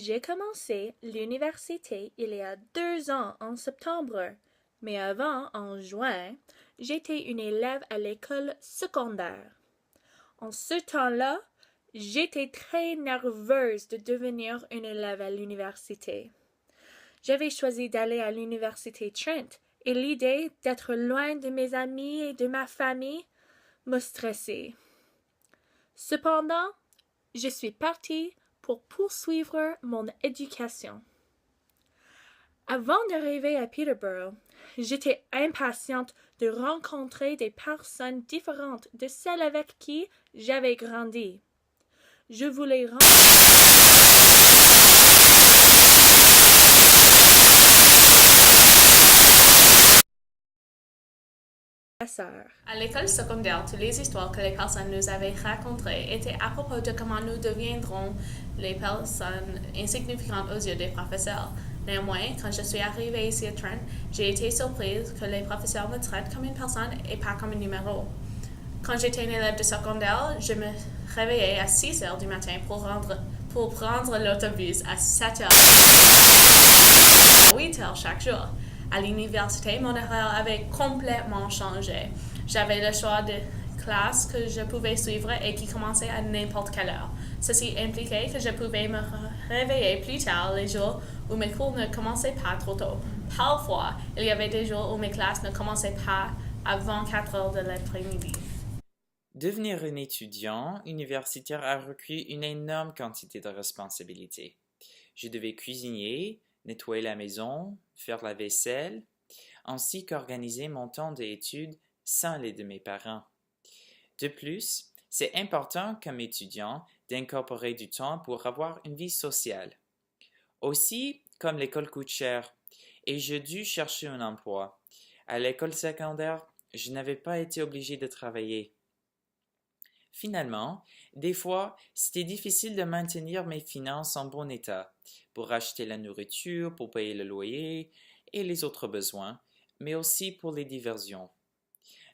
J'ai commencé l'université il y a 2 ans en septembre, mais avant, en juin, j'étais une élève à l'école secondaire. En ce temps-là, j'étais très nerveuse de devenir une élève à l'université. J'avais choisi d'aller à l'université Trent et l'idée d'être loin de mes amis et de ma famille me stressait. Cependant, je suis partie pour poursuivre mon éducation. Avant d'arriver à Peterborough, j'étais impatiente de rencontrer des personnes différentes de celles avec qui j'avais grandi. Je voulais ma sœur. À l'école secondaire, toutes les histoires que les personnes nous avaient racontées étaient à propos de comment nous deviendrons les personnes insignifiantes aux yeux des professeurs. Néanmoins, quand je suis arrivée ici à Trent, j'ai été surprise que les professeurs me traitent comme une personne et pas comme un numéro. Quand j'étais une élève de secondaire, je me réveillais à 6 heures du matin pour prendre l'autobus à 7 heures, à 8 heures chaque jour. À l'université, mon horaire avait complètement changé. J'avais le choix de classes que je pouvais suivre et qui commençaient à n'importe quelle heure. Ceci impliquait que je pouvais me réveiller plus tard les jours où mes cours ne commençaient pas trop tôt. Parfois, il y avait des jours où mes classes ne commençaient pas avant 4 heures de l'après-midi. Devenir un étudiant universitaire a requis une énorme quantité de responsabilités. Je devais cuisiner, nettoyer la maison, faire la vaisselle, ainsi qu'organiser mon temps d'études sans l'aide de mes parents. De plus, c'est important comme étudiant d'incorporer du temps pour avoir une vie sociale. Aussi, comme l'école coûte cher et j'ai dû chercher un emploi, à l'école secondaire, je n'avais pas été obligé de travailler. Finalement, des fois, c'était difficile de maintenir mes finances en bon état pour acheter la nourriture, pour payer le loyer et les autres besoins, mais aussi pour les diversions.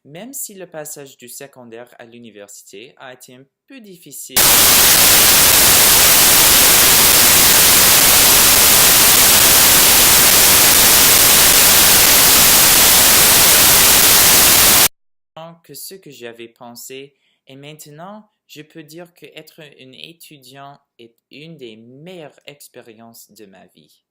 Même si le passage du secondaire à l'université a été un peu difficile, que ce que j'avais pensé, et maintenant, je peux dire que être un étudiant est une des meilleures expériences de ma vie.